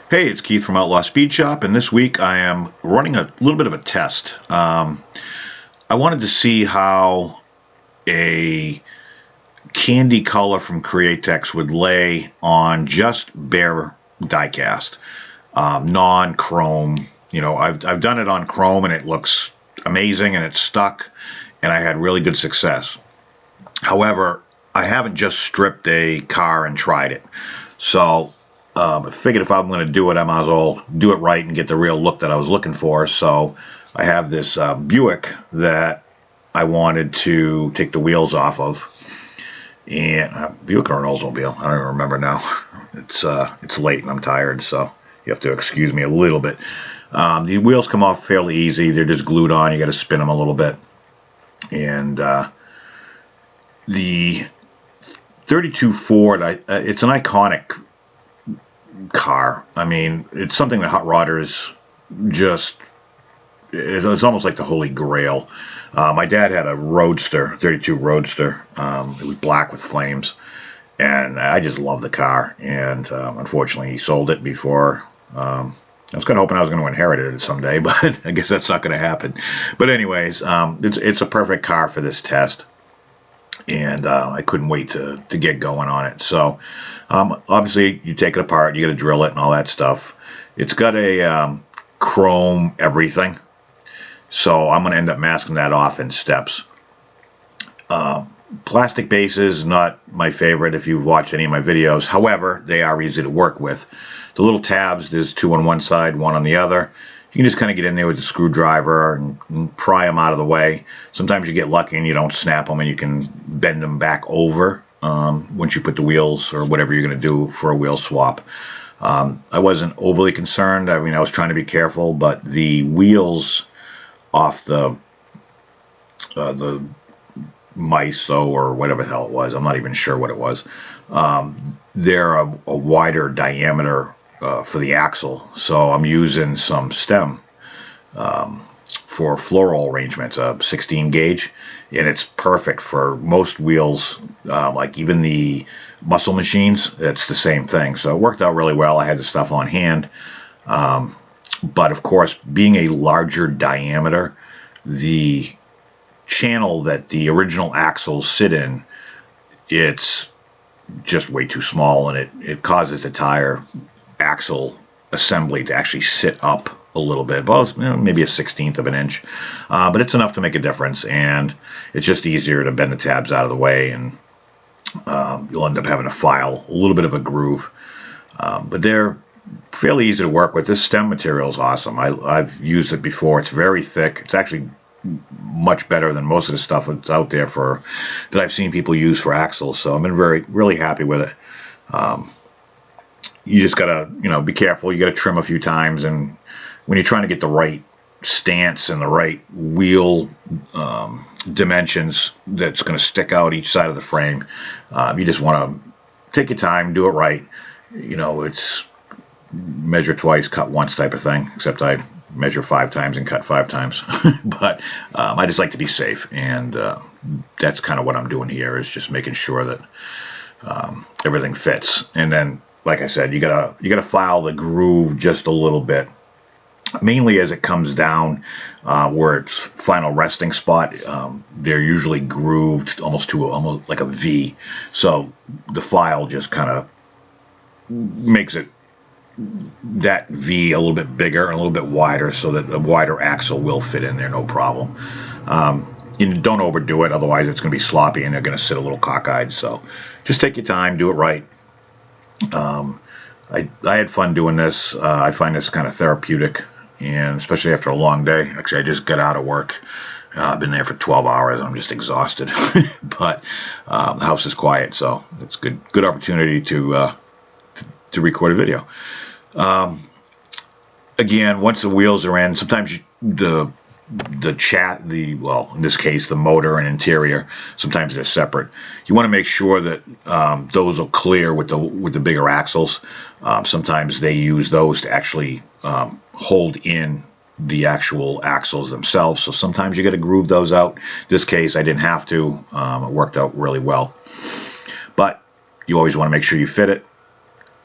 Hey, it's Keith from Outlaw Speed Shop, and this week I am running a little bit of a test. I wanted to see how a candy color from Createx would lay on just bare diecast, non-chrome. You know, I've done it on chrome and it looks amazing and it's stuck, and I had really good success. However, I haven't just stripped a car and tried it, so I figured if I'm going to do it, I might as well do it right and get the real look that I was looking for. So I have this Buick that I wanted to take the wheels off of, and Buick or an Oldsmobile, I don't even remember now. It's late and I'm tired, so you have to excuse me a little bit. The wheels come off fairly easy. They're just glued on. You got to spin them a little bit, and the 32 Ford, it's an iconic car. I mean, it's something that hot rodders just, it's almost like the holy grail. My dad had a Roadster, 32 Roadster. It was black with flames, and I just love the car. And unfortunately, he sold it before. I was kind of hoping I was going to inherit it someday, but I guess that's not going to happen. But anyways, it's a perfect car for this test, and I couldn't wait to get going on it. So obviously you take it apart, you got to drill it and all that stuff. It's got a chrome everything, so I'm going to end up masking that off in steps. Plastic bases, not my favorite if you've watched any of my videos. However, they are easy to work with. The little tabs, there's two on one side, one on the other. You can just kind of get in there with a screwdriver and pry them out of the way. Sometimes you get lucky and you don't snap them, and you can bend them back over once you put the wheels or whatever you're going to do for a wheel swap. I wasn't overly concerned. I mean, I was trying to be careful, but the wheels off the Miso or whatever the hell it was, I'm not even sure what it was, they're a wider diameter for the axle, so I'm using some stem for floral arrangements, a 16 gauge, and it's perfect for most wheels, like even the muscle machines. It's the same thing, so it worked out really well. I had the stuff on hand, but of course, being a larger diameter, the channel that the original axles sit in, it's just way too small, and it causes the tire axle assembly to actually sit up a little bit, well, maybe a 1/16 of an inch, but it's enough to make a difference, and it's just easier to bend the tabs out of the way, and you'll end up having to file a little bit of a groove, but they're fairly easy to work with. This stem material is awesome. I've used it before. It's very thick. It's actually much better than most of the stuff that's out there that I've seen people use for axles, so I've been really happy with it. You just gotta, be careful. You gotta trim a few times, and when you're trying to get the right stance and the right wheel dimensions that's going to stick out each side of the frame, you just want to take your time, do it right. It's measure twice, cut once type of thing, except I measure 5 times and cut 5 times. But I just like to be safe, and that's kind of what I'm doing here, is just making sure that everything fits. And then, like I said, you gotta file the groove just a little bit, mainly as it comes down where its final resting spot. They're usually grooved almost like a V, so the file just kind of makes it that V a little bit bigger and a little bit wider, so that a wider axle will fit in there, no problem. And don't overdo it, otherwise it's going to be sloppy and they're going to sit a little cockeyed. So just take your time, do it right. I had fun doing this. I find this kind of therapeutic, and especially after a long day. Actually, I just got out of work. I've been there for 12 hours. I'm just exhausted, but the house is quiet, so it's good opportunity to record a video. Again, once the wheels are in, sometimes in this case, the motor and interior, sometimes they're separate. You want to make sure that those are clear with the bigger axles. Sometimes they use those to actually hold in the actual axles themselves. So sometimes you got to groove those out. In this case, I didn't have to. It worked out really well. But you always want to make sure you fit it.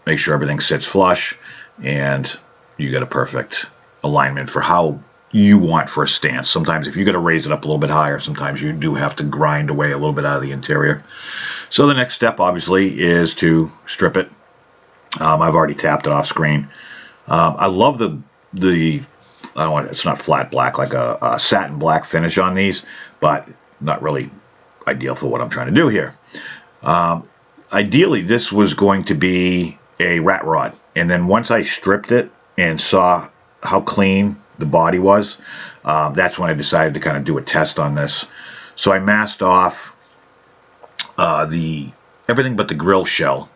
Make sure everything sits flush. and you get a perfect alignment for how you want for a stance. Sometimes if you got to raise it up a little bit higher, sometimes you do have to grind away a little bit out of the interior. So the next step obviously is to strip it. I've already tapped it off screen. I love the I don't want, it's not flat black, like a satin black finish on these, but not really ideal for what I'm trying to do here. Ideally, this was going to be a rat rod, and then once I stripped it and saw how clean the body was, that's when I decided to kind of do a test on this. So I masked off the everything but the grill shell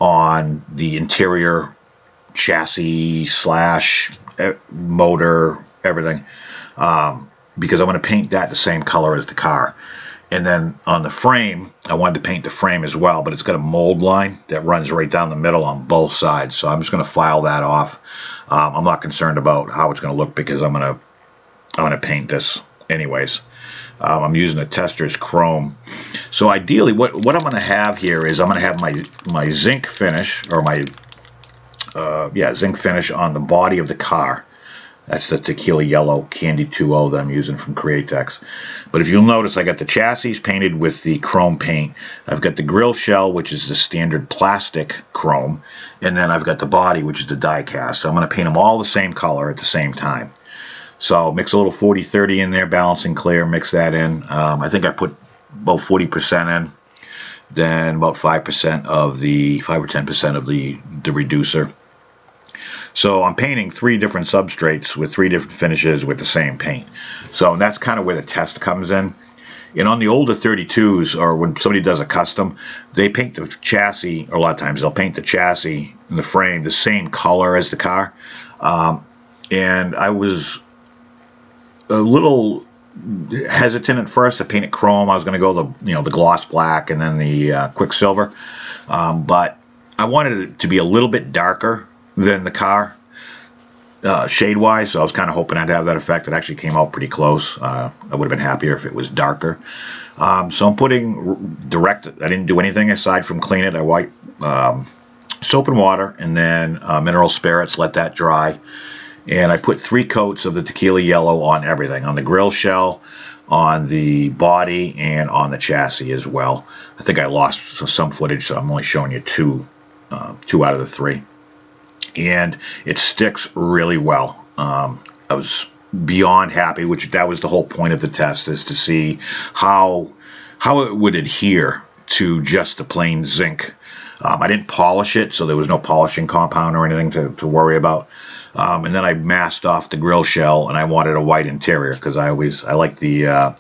on the interior chassis slash motor, everything, because I want to paint that the same color as the car. And then on the frame, I wanted to paint the frame as well, but it's got a mold line that runs right down the middle on both sides. So I'm just going to file that off. I'm not concerned about how it's going to look because I'm going to paint this anyways. I'm using a Tester's Chrome. So ideally, what I'm going to have here is I'm going to have my zinc finish, or my zinc finish on the body of the car. That's the Tequila Yellow Candy2o that I'm using from Createx. But if you'll notice, I got the chassis painted with the chrome paint. I've got the grill shell, which is the standard plastic chrome. And then I've got the body, which is the die cast. So I'm going to paint them all the same color at the same time. So mix a little 40-30 in there, balancing clear, mix that in. I think I put about 40% in, then about 5% of the, 5 or 10% of the reducer. So I'm painting 3 different substrates with 3 different finishes with the same paint. So that's kind of where the test comes in. And on the older 32s, or when somebody does a custom, they paint the chassis, or a lot of times they'll paint the chassis and the frame the same color as the car. And I was a little hesitant at first to paint it chrome. I was going to go the gloss black and then the quicksilver. But I wanted it to be a little bit darker than the car shade wise, so I was kind of hoping I'd have that effect. It actually came out pretty close. I would have been happier if it was darker. So I'm putting direct, I didn't do anything aside from clean it. I wipe soap and water and then mineral spirits, let that dry, and I put 3 coats of the Tequila Yellow on everything, on the grill shell, on the body, and on the chassis as well. I think I lost some footage, so I'm only showing you 2 out of the 3. And it sticks really well. I was beyond happy, which that was the whole point of the test, is to see how it would adhere to just the plain zinc. I didn't polish it, so there was no polishing compound or anything to worry about. And then I masked off the grill shell, and I wanted a white interior because I like the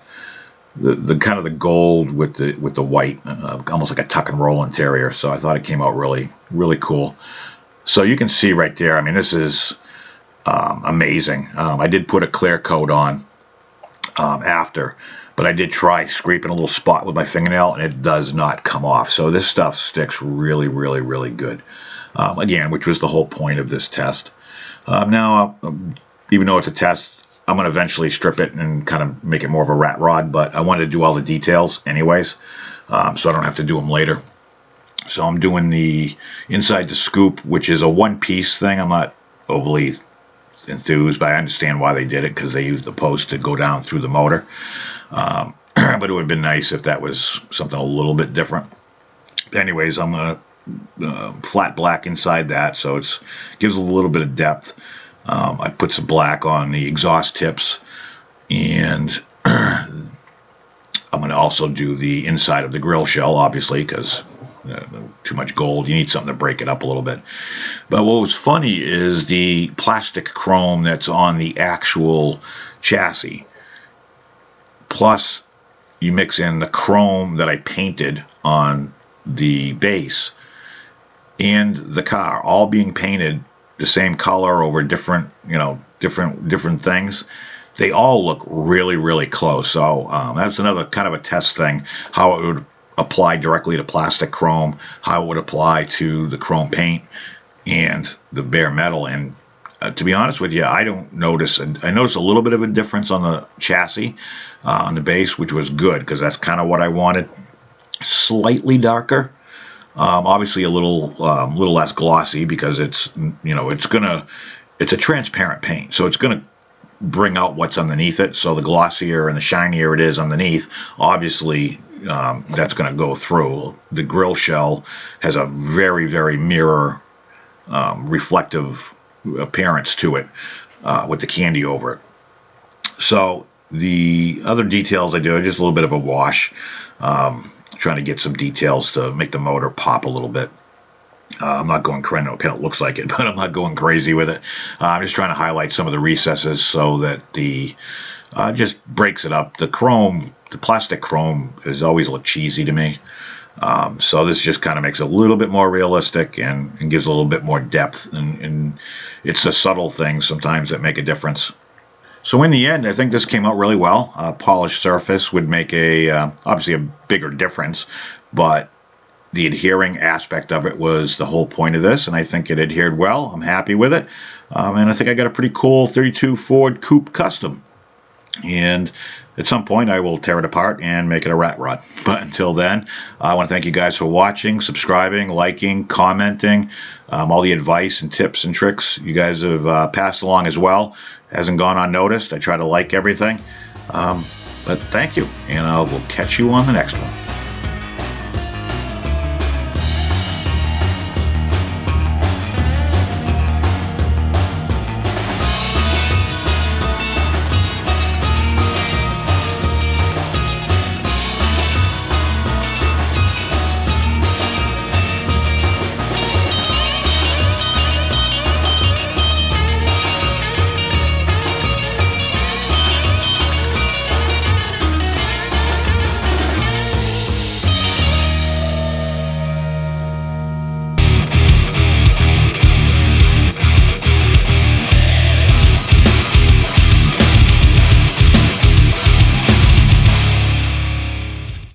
kind of the gold with the white, almost like a tuck and roll interior. So I thought it came out really, really cool. So you can see right there, I mean, this is amazing. I did put a clear coat on after, but I did try scraping a little spot with my fingernail, and it does not come off. So this stuff sticks really, really, really good. Again, which was the whole point of this test. Now, even though it's a test, I'm going to eventually strip it and kind of make it more of a rat rod, but I wanted to do all the details anyways, so I don't have to do them later. So I'm doing the inside the scoop, which is a one-piece thing. I'm not overly enthused, but I understand why they did it, because they used the post to go down through the motor. But it would have been nice if that was something a little bit different. Anyways, I'm going to flat black inside that, so it gives a little bit of depth. I put some black on the exhaust tips, and I'm going to also do the inside of the grill shell, obviously, because too much gold, you need something to break it up a little bit. But what was funny is the plastic chrome that's on the actual chassis, plus you mix in the chrome that I painted on the base and the car, all being painted the same color over different things. They all look really, really close. So that's another kind of a test thing, how it would apply directly to plastic chrome, how it would apply to the chrome paint and the bare metal. And to be honest with you, I don't notice. I noticed a little bit of a difference on the chassis, on the base, which was good because that's kind of what I wanted. Slightly darker, Obviously a little less glossy because it's, it's a transparent paint, so it's gonna bring out what's underneath it. So the glossier and the shinier it is underneath, obviously that's going to go through. The grill shell has a very, very mirror reflective appearance to it with the candy over it. So the other details I do are just a little bit of a wash, trying to get some details to make the motor pop a little bit. I'm not going crazy. It kind of looks like it, but I'm not going crazy with it. I'm just trying to highlight some of the recesses so that the just breaks it up. The plastic chrome has always looked cheesy to me. So this just kind of makes it a little bit more realistic and gives a little bit more depth. And it's the subtle things sometimes that make a difference. So in the end, I think this came out really well. Polished surface would make obviously a bigger difference, but the adhering aspect of it was the whole point of this, and I think it adhered well. I'm happy with it, and I think I got a pretty cool 32 Ford Coupe Custom. And at some point, I will tear it apart and make it a rat rod. But until then, I want to thank you guys for watching, subscribing, liking, commenting, all the advice and tips and tricks you guys have passed along as well. Hasn't gone unnoticed. I try to like everything. But thank you, and I will catch you on the next one.